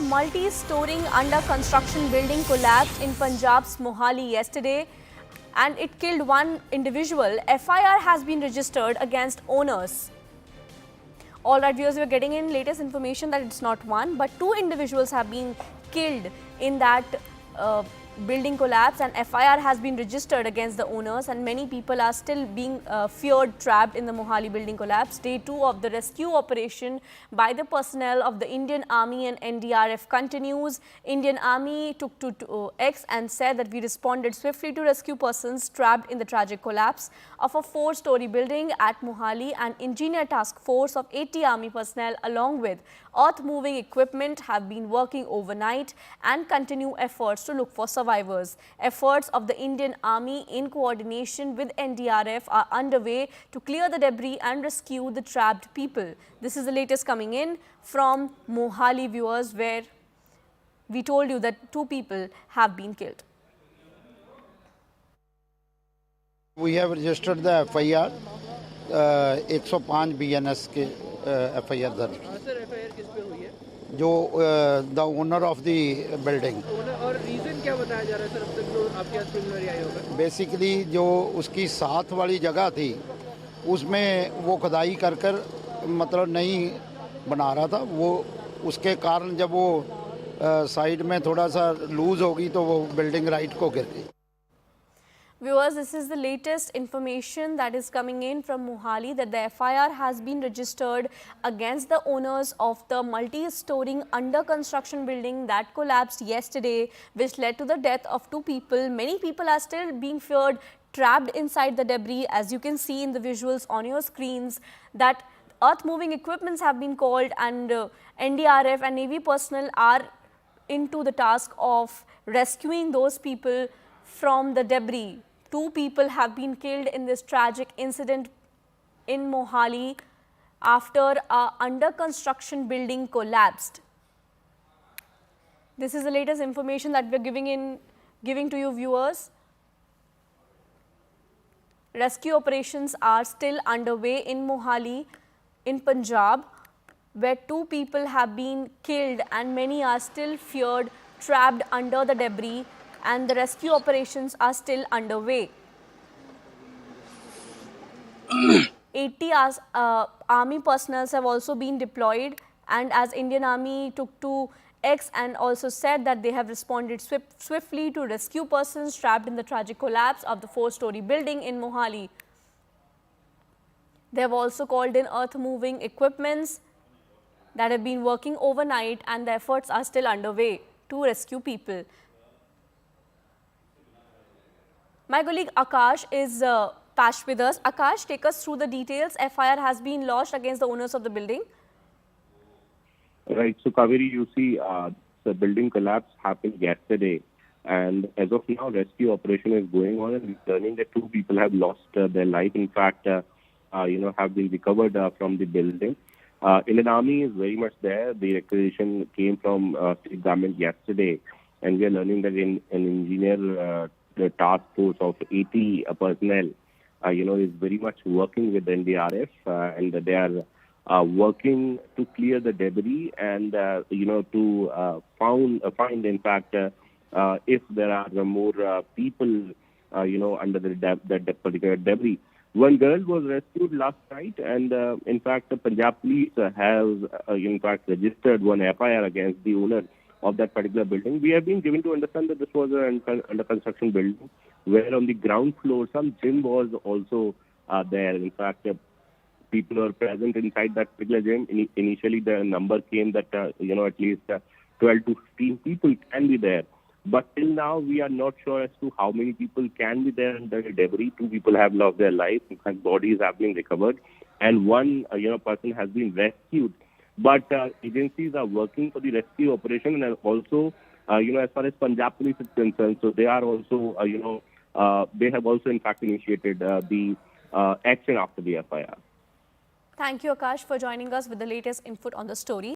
multi-story under construction building collapsed in Punjab's Mohali yesterday and it killed one individual. FIR has been registered against owners. All right, viewers, we are getting in latest information that it's not one, but two individuals have been killed in that building collapse, and FIR has been registered against the owners, and many people are still being feared trapped in the Mohali building collapse. Day 2 of the rescue operation by the personnel of the Indian Army and NDRF continues. Indian Army took to X and said that we responded swiftly to rescue persons trapped in the tragic collapse of a 4-story building at Mohali. An engineer task force of 80 Army personnel along with earth-moving equipment have been working overnight and continue efforts to look for survivors. Efforts of the Indian Army in coordination with NDRF are underway to clear the debris and rescue the trapped people. This is the latest coming in from Mohali, viewers, where we told you that 2 people have been killed. We have registered the FIR, 105 BNS के FIR दर्ज। Sir FIR किस पे हुई है? जो the owner of the building. और reason क्या बताया जा रहा है सर? अब तक जो आपके पास प्रिलिमिनरी आया होगा? बेसिकली जो उसकी साथ वाली जगह थी उसमें वो खुदाई कर मतलब नहीं बना रहा था, वो उसके कारण जब वो साइड में थोड़ा सा लूज होगी तो वो बिल्डिंग राइट को गिर गई। Viewers, this is the latest information that is coming in from Mohali, that the FIR has been registered against the owners of the multi-story under construction building that collapsed yesterday, which led to the death of 2 people. Many people are still being feared trapped inside the debris, as you can see in the visuals on your screens, that earth-moving equipments have been called, and NDRF and Navy personnel are into the task of rescuing those people from the debris. 2 people have been killed in this tragic incident in Mohali after a under construction building collapsed. This is the latest information that we are giving to you, viewers. Rescue operations are still underway in Mohali in Punjab, where 2 people have been killed and many are still feared trapped under the debris, and the rescue operations are still underway. 80 Army personnel have also been deployed, and as Indian Army took to X and also said that they have responded swiftly to rescue persons trapped in the tragic collapse of the 4-story building in Mohali. They have also called in earth-moving equipments that have been working overnight, and the efforts are still underway to rescue people. My colleague Akash is patched with us. Akash, take us through the details. FIR has been lodged against the owners of the building. Right. So, Kaveri, you see, the building collapse happened yesterday, and as of now, rescue operation is going on, and learning that 2 people have lost their life. In fact, have been recovered from the building. Indian Army is very much there. The requisition came from state government yesterday, and we are learning that an engineer the task force of 80 personnel, is very much working with NDRF, and they are working to clear the debris and, to find, in fact, if there are more people, under that particular debris. One girl was rescued last night, and in fact, the Punjab police has, in fact, registered one FIR against the owner of that particular building. We have been given to understand that this was an under construction building, where on the ground floor some gym was also there. In fact, people were present inside that particular gym. Initially, the number came that at least 12 to 15 people can be there. But till now, we are not sure as to how many people can be there under the debris. 2 people have lost their lives. In fact, bodies have been recovered, and one person has been rescued. But agencies are working for the rescue operation, and also, as far as Punjab police is concerned, so they are also, they have also in fact initiated the action after the FIR. Thank you, Akash, for joining us with the latest input on the story.